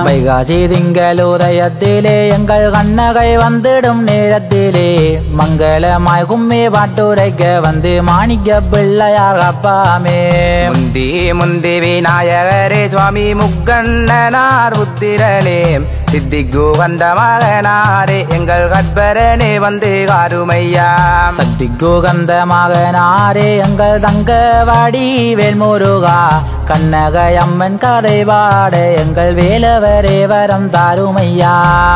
வைகாசி திங்களுதயத்திலே எங்கள் கண்ணகை வந்திடும் நேரத்திலே மங்களமாய் கும்மி பாட்டுரைக்க வந்து மாணிக்க பிள்ளையார் அப்பாமே முந்தி முந்தி விநாயகரே சுவாமி முக்கண்ணனார் உத்திரலே சித்திக்கு வந்த மகனாரே எங்கள் கற்பரனே வந்து காருமையா சக்திக்கு கந்த மகனாரே எங்கள் தங்கவாடி வேல்முருகா கண்ணகை அம்மன் கதை பாட எங்கள் வேலவரே வரம் தாருமையா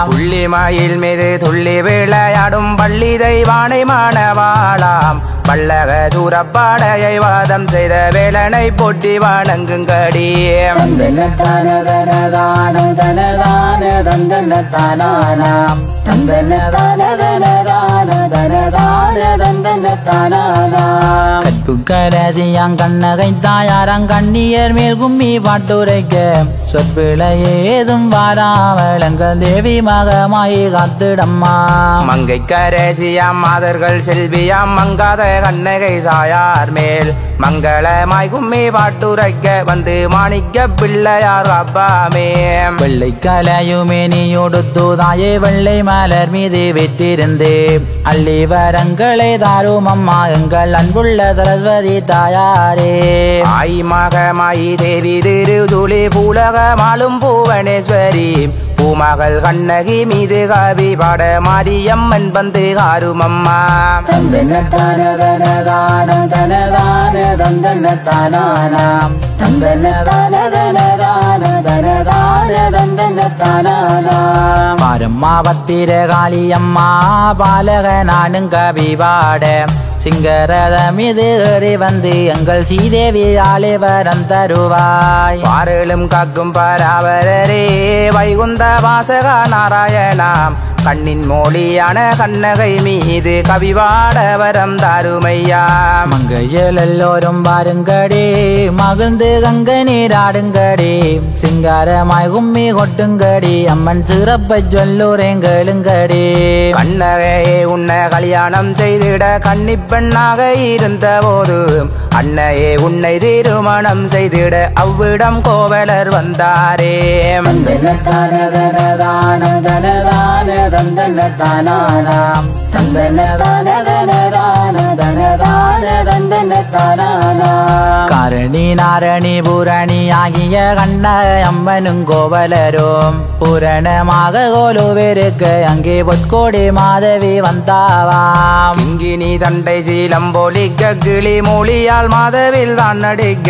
புள்ளி மயில் மீது துள்ளி விளையாடும் பள்ளி தெய்வானை மாணவாளாம் பல்லக தூரப்பாடையை வாதம் செய்த வேலனை போட்டி வணங்குங்கடி கற்புக்கரசியாங் கண்ணகை தாயாரங் கண்ணியர் மேல் கும்மி பாட்டுரைக்க சொற்பிழை ஏதும் வாராமல் எங்கள் தேவி மகமாயி காத்திடம்மா மங்கை கரசியாம் மாதர்கள் செல்வியாம் மங்காத கண்ணகை தாயார் மேல் மங்களமாய் கும்மி பாட்டுரைக்க வந்து மாணிக்க பிள்ளையார் அப்பாமே வெள்ளை கலையுமே நீயொடுத்து தாயே வெள்ளை மலர் மீது விட்டிருந்து அள்ளி வரங்களை தாரும் அம்மா எங்கள் அன்புள்ள சரஸ்வதி தாயாரே ஆய் மகமாயி தேவி திருதுளி பூலகமாலும் பூவனேஸ்வரி பூமகள் கண்ணகி மீது காவி பாட மாரியம்மன் வந்து காருமம்மா பாரம்மா பத்திர காளியம்மா பாலக நானும் கவி பாட சிங்கரத மீது ஏறி வந்து எங்கள் சீதேவி ஆலே வரம் தருவாய் பாரலும் காக்கும் பராவரரே வைகுந்த வாசகா நாராயணாம் கண்ணின் மொழியான கண்ணகை மீது கவிவாட வரம் தாருமையா மங்கையில் எல்லோரும் பாருங்கடி மகிழ்ந்து கங்கை நீராடுங்கடி சிங்காரமாய் கும்மி கொட்டுங்கடி அம்மன் சிறப்பை சொல்லூரேன் கேளுங்கடி கண்ணகையே உன்னை கல்யாணம் செய்திட கன்னி பெண்ணாக இருந்த போது அன்னையே உன்னை திருமணம் செய்திட அவ்விடம் கோவலர் வந்தாரே காரணி நாரணி பூரணி ஆகிய கண்ண அம்மனும் கோவலரும் பூரணமாக கோலுவிருக்க அங்கே பொற்கோடி மாதவி வந்தாவாம் கிங்கினி தண்டை சீலம் போலிக்க கிளி மொழியால் மாதவில் தான் நடிக்க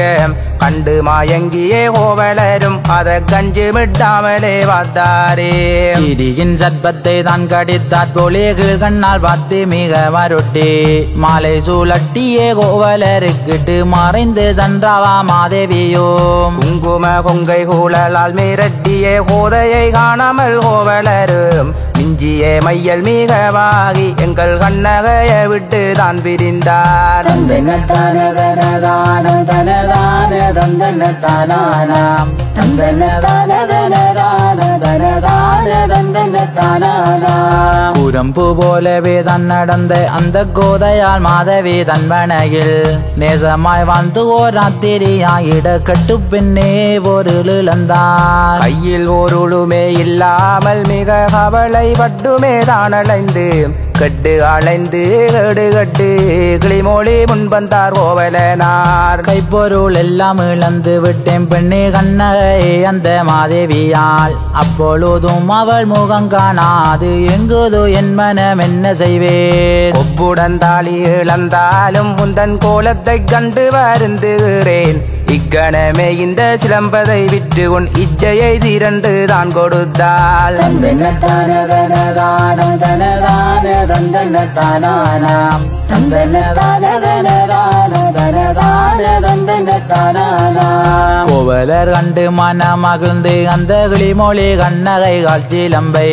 கண்டு மாயங்கியே கோவலரும் அத கஞ்சு விட்டாமலே பார்த்தாரே கிரியின் சர்ப்பத்தை தான் கடித்தாற் போலே கண்ணால் பார்த்து மிக மருட்டி மாலை சூழட்டியே கோவலருக்கிட்டு மறைந்து சென்றாவா மாதேவியும் குங்கும கொங்கை கூழலால் மிரட்டியே கோதையை காணாமல் கோவலரும் மிஞ்சியே மையல் மிகவாகி எங்கள் கண்ணகையை விட்டு தான் பிரிந்தார் குரம்பு போலவே தான் நடந்த அந்த கோதையால் மாதவி தன்மனையில் நேசமாய் வாழ்ந்து ஓர் ராத்திரியாயிட கட்டு பின்னே ஒரு இழந்தார் கையில் ஓருளுமே இல்லாமல் மிக கவலை பட்டுமே தான் அலைந்து கட்டு அலைந்து கடு கட்டு கிளிமொழி முன்பந்தார் கோவலனார் கைப்பொருள் எல்லாம் இழந்து விட்டேன் பெண்ணே கண்ணகை அந்த மாதேவியால் அப்பொழுதும் அவள் முகம் காணாது எங்குதோ என் மனம் என்ன செய்வேன் கொப்புடன் தாளி இழந்தாலும் முந்தன் கோலத்தை கண்டு வருந்துகிறேன் இக்கணமே இந்த சிலம்பதை விட்டு உன் இச்சையை திரண்டு தான் கொடுத்தாள் கோவலர் கண்டு மன மகிழ்ந்து அந்த கிளிமொழி கண்ணகை காட்சிலம்பை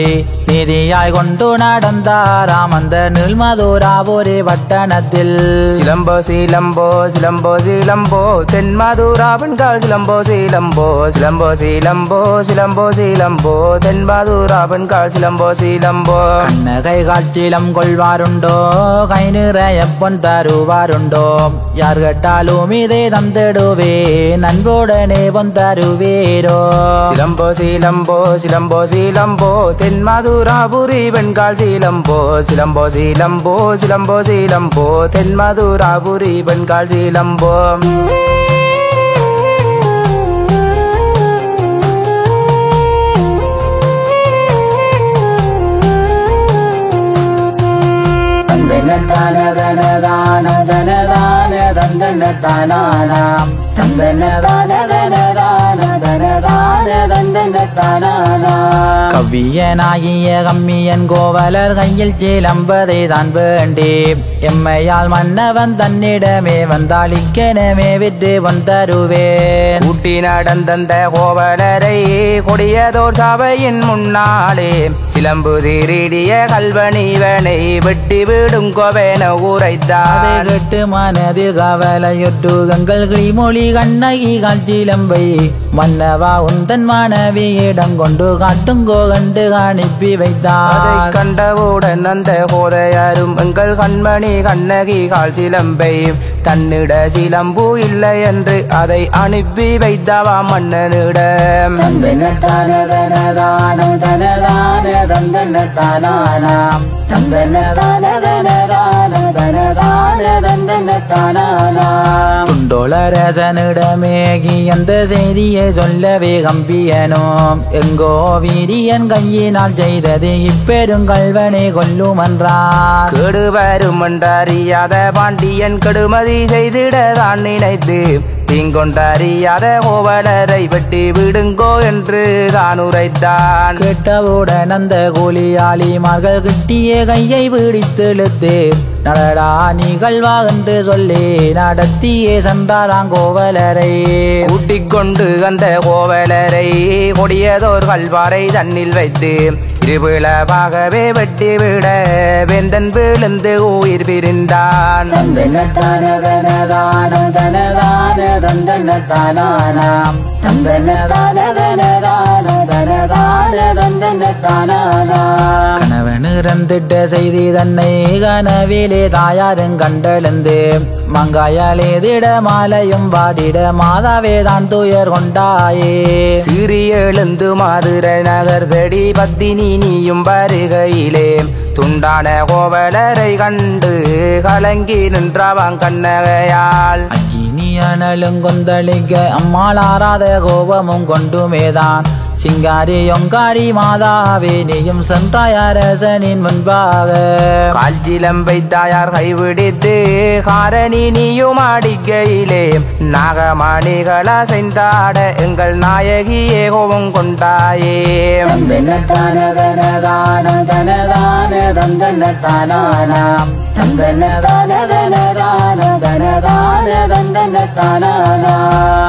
நீதியாய் கொண்டு நடந்தாராம் அந்த நீள்மதுராபுரி பட்டணத்தில். சிலம்போ சீலம்போ சிலம்போ சீலம்போ தென்மதுராவன்கால் சிலம்போ சீலம்போ சிலம்போ சீலம்போ சிலம்போ சீலம்போ தென்மதுராவன்கால் சிலம்போ சீலம்போ. கண்ணகை காட்சிலம் கொள்வாருண்டோ கை நிறைய பொன் தருவாருண்டோ யார் கேட்டாலும் இதை தந்திடுவே நண்புடனே பொன் தருவேரோ. சிலம்போ சீலம்போ சிலம்போ சீலம்போ தென்மதுராபுரி வெண்கால் சீலம்போ சிலம்போ சீலம்போ சிலம்போ சீலம்போ தென்மதுராபுரி வெண்கால் சீலம்போ. கவ்வியனாகிய கம்மியன் கோவலர் கையில் சிலம்பதை தான் வேண்டி எம்மையால் மன்னவன் தன்னிடமே வந்தாளிக்கனமே விட்டு வந்தருவேன். கூட்டி நடந்த கோவலரை கொடியதோர் சபையின் முன்னாலே சிலம்பு திருடிய கல்வனிவனை வெட்டி விடும் கோவென உரைத்தார். கேட்டு மனதில் கவலையொட்டு கங்கள் கிளிமொழி கண்ணகி காட்சிலம்பை மன்னவா உந்தன் மனைவியிடம் கொண்டு காட்டுங்கோ கண்டு அனுப்பி வைத்தார். அதை கண்டவுடன் அந்த கோதையாரும் எங்கள் கண்மணி கண்ணகி கால் சிலம்பை தன்னிட சிலம்பு இல்லை என்று அதை அனுப்பி வைத்தவா மன்னனிடம். துண்டோளரசனிடமேகி அந்த செய்தியை சொல்லவே கம்பியனும் எங்கோ வீரியன் கையினால் செய்தது இப்பெருங்கல்வனை கொல்லுமன்றார். கெடுவரும் என்றறியாத பாண்டியன் கெடுமதி செய்திட தான் நினைத்து தீங்கொண்டறியாத கோவலரை வெட்டி விடுங்கோ என்று தான் உரைத்தான். கேட்டவுடன் அந்த கூலியாளிமார்கள் கிட்டிய கையை பிடித்தெழுத்து நடடா நிகழ்வா என்று சொல்லி நடத்தியே சென்றாராம் கோவலரை. கூட்டிக் கொண்டு அந்த கோவலரை கொடியதோர் கல்வாரை தன்னில் வைத்து இருவிழாகவே வெட்டி விட வெந்தன் விழுந்து உயிர் பிரிந்தான். கணவன் இறந்திட்ட செய்தி தன்னை கனவிலே தாயாரும் கண்டெழுந்து மங்காயாலே திட மாலையும் வாடிட மாதாவே தான் துயர் கொண்டாயே. சிறிய எழுந்து மதுரை நகர் தடி பத்தினி நீயும் வருகையிலே துண்டான கோவலரை கண்டு கலங்கி நின்றவான் கண்ணகையால். அக்கினி அனலும் கொந்தளிக்க அம்மாள் ஆறாத கோபமும் கொண்டுமேதான் சிங்காரி ஒங்காரி மாதாவே நீயும் சென்றாய் அரசனின் முன்பாக. கால்சிலம்பை தாயார் கைவிடித்து காரணி நீயும் அடிக்கையிலே நாகமணிகளா செய்தாட எங்கள் நாயகியே கோபம் கொண்டாயே.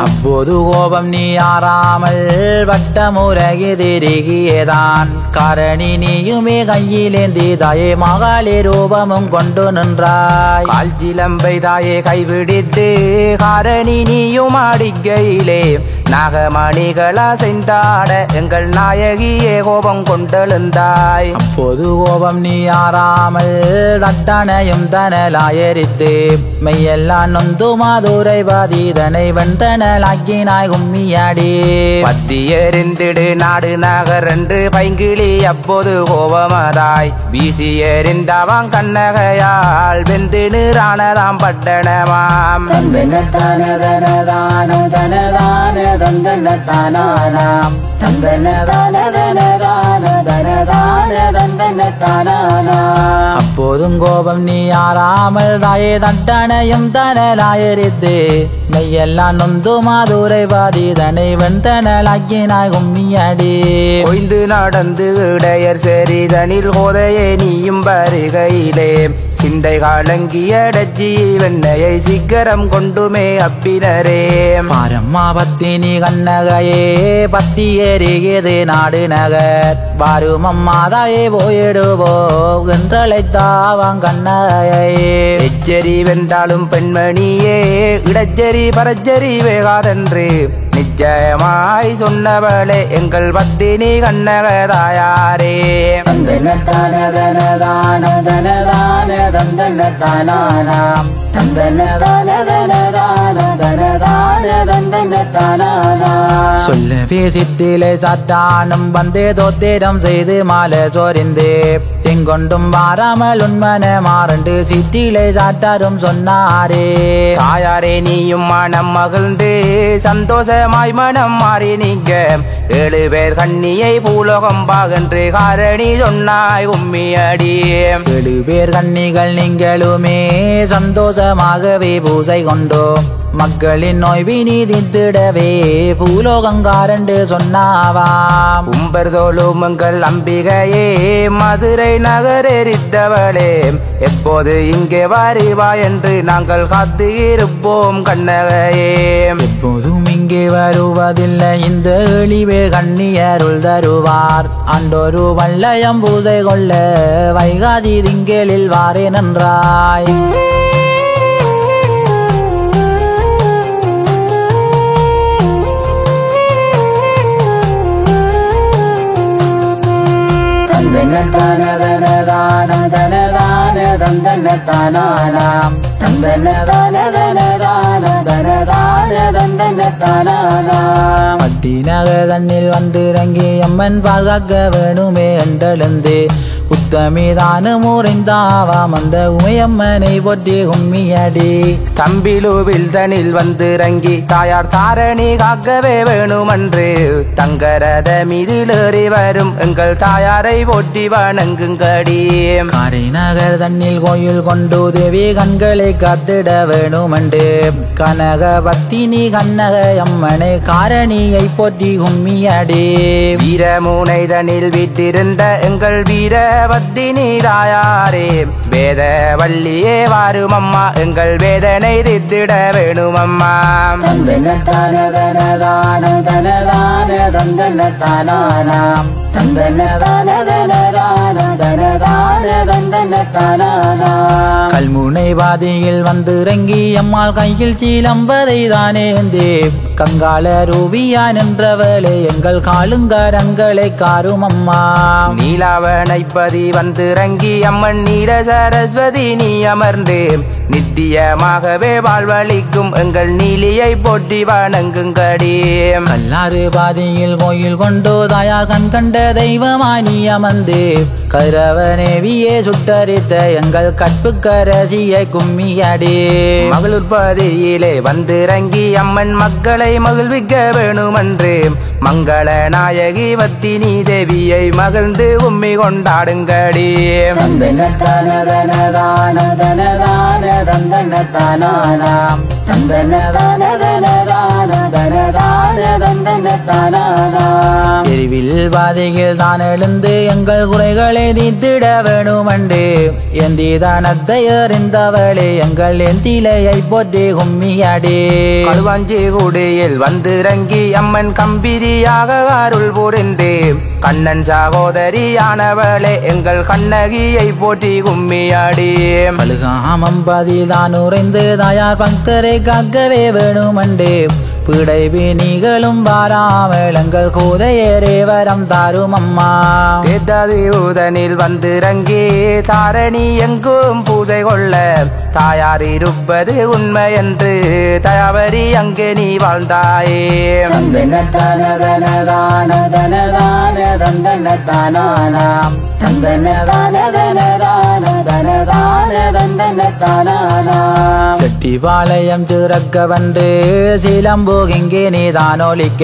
அப்போது கோபம் நீ ஆறாமல் வட்டமுறகி திருகியதான் காரணி நீயுமே கையிலேந்தி தாயே மகளே ரூபமும் கொண்டு நின்றாய். கால்சிலம்பை தாயே கைவிடித்து காரணி நீயும் அடிக்கையிலே நாகமணிகளா செய்தாட எங்கள் நாயகியே கோபம் கொண்டெழுந்தாய். அப்போது கோபம் நீ ஆறாமல் தட்டனையும் தனலாயரித்து மெய்யெல்லாம் நொந்து மாதுரை பாதிதனை வெண்தனலாக்கினாய் கும்மியாடி. பத்தி எறிந்திடு நாடு நகர் என்று பைங்கிளி அப்போது கோபமதாய் வீசி எறிந்தவான் கண்ணகையால் வெந்து நிறானதாம் பட்டணமாம். தந்தன தானானாம் தந்தன தான தன தான தன தான தந்தன தானானாம். அப்போதும் கோபம் நீ ஆறாமல் தாயே தட்டனையும் தனலாயரித்து மெய்யெல்லாம் நொந்து மாதுரை பாதிதனை வெண்தனலாக்கினாய் கும்மியடி. கொய்ந்து நடந்து இடையர் செறிதனில் கோதையே நீயும் வருகையிலே சிந்தை காலங்கியடச்சி வெண்ணையை சிக்கரம் கொண்டுமே அப்பினரே. பாரம்மா பத்தினி கண்ணகையே பத்தி ஏறியது நாடு நகர் பாருமம்மாதாயே போயிடுவோ என்றழைத்தாவாங் கண்ணகையே. எச்சரி வென்றாலும் பெண்மணியே இடச்சரி பரச்சரி வேகாதென்று நிச்சயமாய் சொன்னவளே எங்கள் பத்தினி கண்ணகதாயாரே. தந்தன தான தன தான தன தான தந்தன தானானாம் தந்தன தான தன தான தன தான தந்தன தானானாம். சொல்லவே சிற்றிலை சாத்தானும் வந்தே தோத்திரம் செய்து மாலை சோரிந்தே தெங்கொண்டும் வாராமல் உண்மன மாறண்டு சிற்றிலை சாட்டாரும் சொன்னாரே. தாயாரே நீயும் மனம் மகிழ்ந்து சந்தோஷமாய் மனம் மாறி நீங்க 7 பேர் கண்ணியை பூலோகம் பாகன்று காரணி சொன்னாய் உம்மியடி. 7 பேர் கண்ணிகள் நீங்களுமே சந்தோஷமாகவே பூசை கொண்டோம் மக்களின் நோய் வினிதித்திடவே பூலோகங்காரண்டு சொன்னாவாம். உம்பர்தோளும் எங்கள் அம்பிகையே மதுரை நகரெரித்தவளே எப்போது இங்கே வருவா என்று நாங்கள் காத்து இருப்போம் கண்ணகையே. எப்போதும் இங்கே வருவதில்லை இந்த எளிவே கண்ணியருள் தருவார் அன்றொரு வல்லயம் பூசை கொள்ள வைகாதி திங்களில் வாரே நன்றாய். தந்தன தான தன தான தன தான தந்தன தானானாம் தந்தன தான தன தான தன தான தந்தன தானானாம். பட்டினக தன்னில் வந்திறங்கி அம்மன் பால்காக்க வேணுமே என்றெழுந்து உத்தமிதான முறைந்தாவாம் அந்த உமையம்மனை போற்றி கும்மியடி. தம்பிலுவில் தனில் வந்திறங்கி தாயார் தாரணி காக்கவே வேணுமன்று தங்கரத மீதிலேறி வரும் எங்கள் தாயாரை போற்றி வணங்குங்கடி. காரை நகர் தன்னில் கோயில் கொண்டு தேவி கண்களை காத்திட வேணுமென்று கனக பத்தினி கண்ணக அம்மனை காரணியை போற்றி கும்மியடி. வீரமுனை தனில் வீட்டிருந்த எங்கள் வீரபத்தினி தாயாரே வேத வள்ளியே வாரும் அம்மா எங்கள் வேதனை தித்திட வேணுமம்மா. தந்தன தான தன தான தன தான தந்தன தானானாம் தந்தன தான தன தான தன தான தந்தன தானானாம். கல்முனை பாதையில் வந்திறங்கி அம்மாள் கையில் சீலம்பதை தானேந்தே கங்காள ரூபியான் என்றவளே எங்கள் காலுங்கரங்களை காரும் அம்மா. நீலாவணைப்பதி வந்திறங்கி அம்மன் நீர சரஸ்வதி நீ அமர்ந்து நித்தியமாகவே வாழ்வழிக்கும் எங்கள் நீலியை போற்றி வணங்குங்கடி. கல்லாறு பாதையில் கோயில் கொண்டு தாயார் கண் கண்ட தெய்வமாய் நீ அமர்ந்து கதிரவனேவியே சுட்டரித்த எங்கள் கற்புக்கரசியை கும்மியடி. மகளுற்பதியிலே வந்திறங்கி அம்மன் மக்களை மகிழ்விக்க வேணுமன்று மங்கள நாயகி வத்தினி தேவியை மகிழ்ந்து உம்மி கொண்டாடுங்கடி. தந்தன தான தன தான தன தான தந்தன தானானாம் தந்தன தான தன தான தன தான தந்தன தானானாம். எரிவில் பாதையில் தான் எழுந்து எங்கள் குறைகளை தீர்த்திட வேணுமண்டு எந்தி தானத்தை எறிந்தவளே எங்கள் எந்திலையை போற்றி கும்மியடி. களுவாஞ்சி குடியில் வந்திறங்கி அம்மன் கம்பிரியாக அருள் புரிந்து கண்ணன் சகோதரியானவளே எங்கள் கண்ணகியை போற்றி கும்மியாடி. பழுகாமம் பதிதான் உறைந்து தாயார் பக்தரை காக்கவே வேணுமண்டு பிடை நீகளும் வாராமல் எங்கள் கூதையரே வரம் தாரும் அம்மா. தேத்தாதிபூதனில் வந்திறங்கி தாரணி எங்கும் பூஜை கொள்ள தாயார் இருப்பது உண்மை என்று தயாவரி அங்கே நீ வாழ்ந்தாயே. தந்தன தான தன தான தன தான தந்தன தானானாம் தந்தன தான தன தான தன தான தந்தன தானானாம். செட்டி சிவாலயம் சிறக்க வந்து சிலம்பு இங்கே நீதான் ஒலிக்க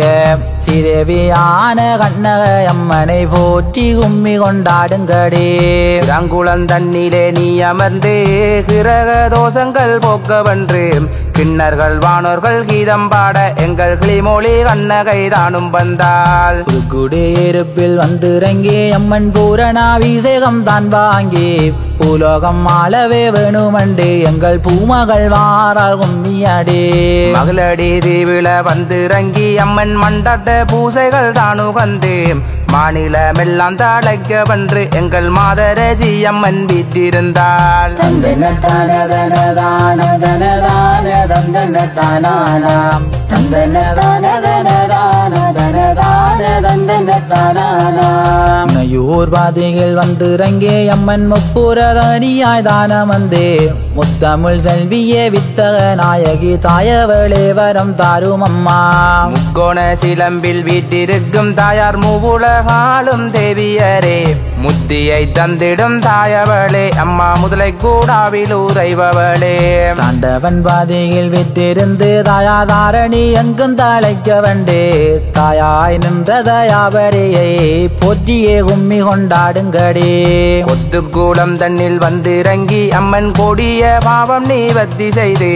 ஸ்ரீதேவியான கண்ணகை அம்மனை போற்றி கும்மி கொண்டாடுங்கடி ரங்குளம் தண்ணிலே நீ அமர்ந்து கிரக தோஷங்கள் போக்க வென்று கிண்ணர்கள் வானோர்கள் கீதம் பாட எங்கள் கிளிமொழி கண்ணகை தானும் வந்தாள் குடியிருப்பில் வந்திறங்கி அம்மன் பூரணாபிஷேகம் தான் வாங்கி பூலோகம் ஆளவே வேணுமண்டு எங்கள் பூமகள் வாரால் கும்மியடி மகளடி தீவில வந்திறங்கி அம்மன் மண்டாட்ட பூசைகள் தானு வந்து மாநிலமெல்லாம் தாளைக்க வென்று எங்கள் மாதரசி அம்மன் வீட்டிருந்தாள் ூர்வாதிகள் வந்திறங்கே அம்மன் முப்புரதனியாய் தானம் வந்தே முத்தமிழ் செல்வியே வித்தக நாயகி தாயவளே வரம் தாரும் அம்மா முக்கோண சிலம்பில் வீட்டிருக்கும் தாயார் மூவுலகாலும் தேவியரே முத்தியை தந்திடும் தாயவளே அம்மா முதலை கூடாவில் உறைபவளே தாண்டவன் பாதையில் விட்டிருந்து தாயா தாரணி எங்கும் தலைக்க வண்டே தாயாய் நின்ற தயாபரியை போற்றியே கும்மி கொண்டாடுங்கடி கொத்துக்கூடம் தன்னில் வந்திறங்கி அம்மன் கொடிய பாவம் நீ வத்தி செய்து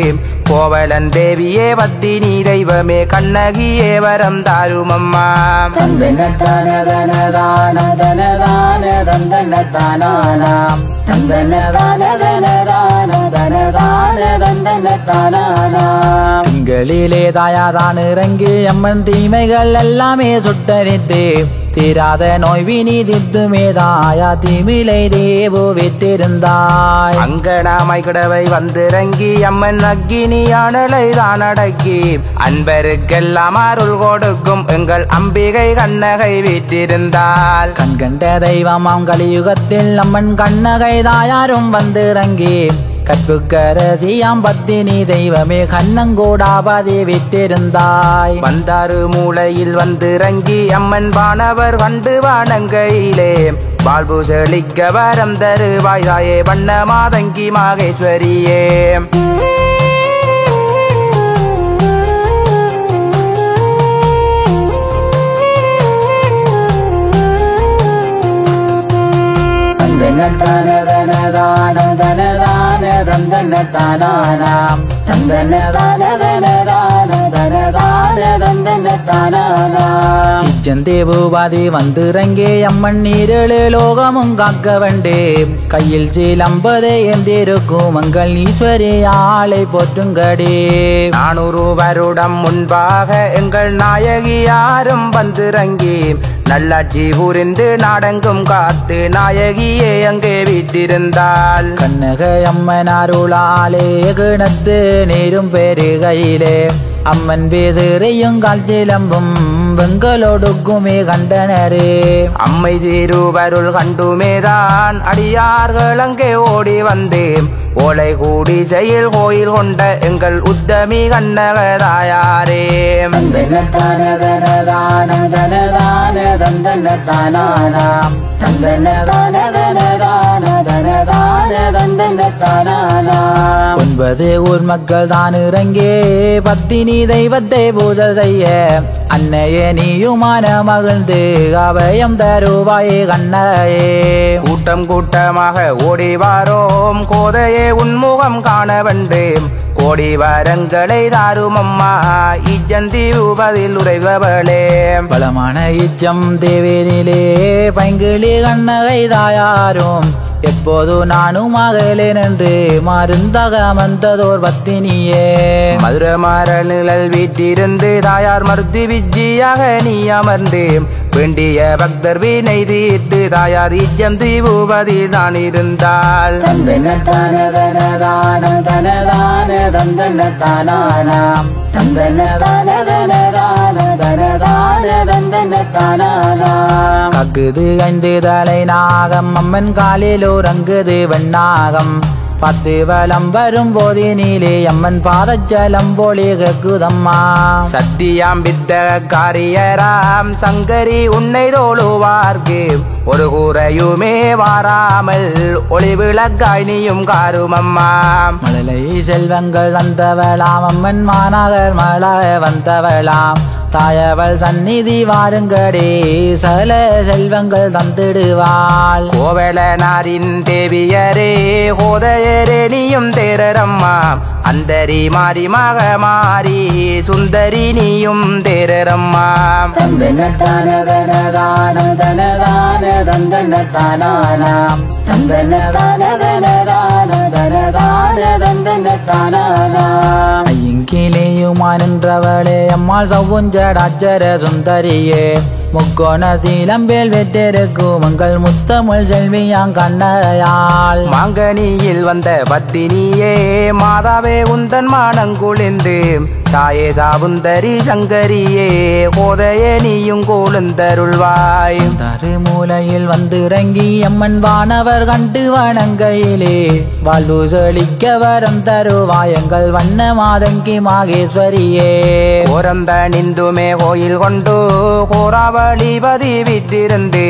கோவலன் தேவியே வத்தி நீ தெய்வமே கண்ணகியே வரம் தாரும் அம்மா திங்களிலே தாயாதான் இறங்கி அம்மன் தீமைகள் எல்லாமே சுட்டரித்து தீராத நோய் வினி தித்துமே தாயா தீமிலை தேவு விட்டிருந்தாய் அங்கனாமை கிடவை வந்திறங்கி அம்மன் அக்கினி அனலை தான் அடக்கி அன்பருக்கெல்லாம் அருள் கொடுக்கும் எங்கள் அம்பிகை கண்ணகை வீட்டிருந்தாள் கண்கண்ட தெய்வமாம் கலியுகத்தில் அம்மன் கண்ணகை தாயாரும் வந்திறங்கி கற்புக்கரசியாம் பத்தினி தெய்வமே கண்ணங்கூடாபதி விட்டிருந்தாய் வந்தாறு மூலையில் வந்திறங்கி அம்மன் வானவர் கண்டு வானங்கையிலே வாழ்வு செழிக்க வரம் தருவாய் தாயே வண்ண மாதங்கி மாகேஸ்வரியே தேவுபாதி வந்திறங்கே அம்மன் நீரழு லோகமும் காக்க வண்டே கையில் சீலம்பதை எந்திருக்கும் மங்கள் ஈஸ்வரி ஆளை போற்றுங்கடி 400 வருடம் முன்பாக எங்கள் நாயகி யாரும் வந்திறங்கி நல்லாட்சி புரிந்து நாடெங்கும் காத்து நாயகியே அங்கே வீட்டிருந்தாள் கண்ணகை அம்மன் அருளாலே கிணத்து நீரும் பெருகையிலே அம்மன் பேசுறையும் கால் சிலம்பும் வெங்கலொடுக்குமே கண்டனரே அம்மை திருவருள் கண்டுமேதான் அடியார்கள் அங்கே ஓடி வந்து ஓலை கூடி செயல் கோயில் கொண்ட எங்கள் உத்தமி கண்ணகதாயாரே ஒன்பது ஊர் மக்கள் தான் இறங்கே பத்தினி தெய்வத்தை பூஜை செய்ய அன்னையே நீயுமான மகிழ்ந்து அபயம் தருவாயே கண்ணகையே கூட்டம் கூட்டமாக ஓடி வாரோம் கோதையே உன்முகம் காண வந்தேன் கோடி வரங்களை தாரும் அம்மா இச்சந்தி உபதில் உறைபவளே பலமான இச்சம் தேவேரிலே பைங்கிளி கண்ணகை தாயாரும் எப்போது நானும் மகளேன் என்று மருந்தாக அமர்ந்ததோர் பத்தினியே மதுர மாறல் நிழல் வீட்டிருந்து தாயார் மருத்தி விஜியாக நீ அமர்ந்து வேண்டிய பக்தர் வீணை தீர்த்து தாயார் இச்சம் தீபூபதி தான் இருந்தாள் கக்குது ஐந்து தலை நாகம் அம்மன் காலில் உறங்குது வெண்ணாகம் பத்து வலம் வரும் போதினிலே அம்மன் பாதச்சலம் போலே கேக்குதம்மா. சத்தியாம் வித்த காரியராம் சங்கரி உன்னை தோழுவார்க்கு ஒரு கூரையுமே வாராமல் ஒளி விளக்காய் நீயும் காருமம்மா. மழலை செல்வங்கள் தந்தவளாம் அம்மன் மாநகர் மழாக வந்தவளாம் தாயவள் சந்நிதி வாருங்கடே சகல செல்வங்கள் தந்திடுவாள். கோவலனாரின் தேவியரே கோதையரே நீயும் தேரரம்மா. அந்தரி மாறி மக மாறி சுந்தரி நீயும் தேரரம்மா. தந்தனதானதனதானம் தனதான தந்தனதானானாம் தந்தனதானதனதானம் தனதான தந்தனதானானாம். ஐயங்கிலேயுமானன்றவளே அம்மாள் சவுஞ்சடாச்சர சுந்தரியே முக்கோண சீலம்பேல் வெற்றிருக்கும் உங்கள் முத்தமிழ் செல்வியாங் கண்ணையாள். மாங்கனியில் வந்த பத்தினியே மாதாவே உந்தன் மானங்குளிந்து தாயே சாவுந்தரி சங்கரியே கோதையே நீயும் கோளுந்தருள்வாய். தருமூலையில் வந்திறங்கி அம்மன் வானவர் கண்டு வணங்கையிலே வாழ்வு செழிக்க வரம் தருவாய் எங்கள் வண்ண மாதங்கி மாகேஸ்வரியே. கோரந்த நிந்துமே கோயில் கொண்டு கோராவளிபதி விட்டிருந்து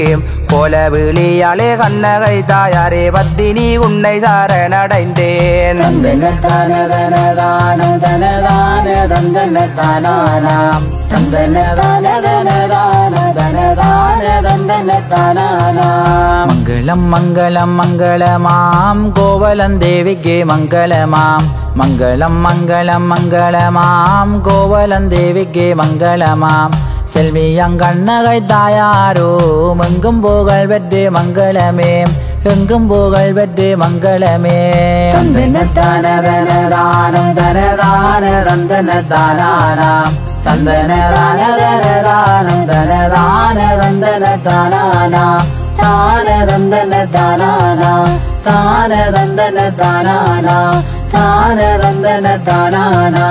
கோல விழியாலே கண்ணகை தாயாரே பத்தினி உன்னை சரணடைந்தேன். தந்தனதானதனதானம் தனதான தந்தனதானானாம் தந்தனதானதனதானம் தனதான தந்தனதானானாம். மங்களம் மங்களம் மங்களமாம் கோவலன் தேவிக்கே மங்களமாம். மங்களம் மங்களம் மங்களமாம் கோவலன் தேவிக்கே மங்களமாம். செல்வியங்கண்ணகை தாயாரோ எங்கும் புகழ் பெற்று மங்களமே எங்கும் புகழ் பெற்று மங்களமே. தந்தனதானதனதானம் தனதான தந்தனதானானாம் தந்தனதானதனதானம் தனதான தந்தனதானானா தான தந்தனதானானா தான தந்தனதானானா தான தந்தனதானானா.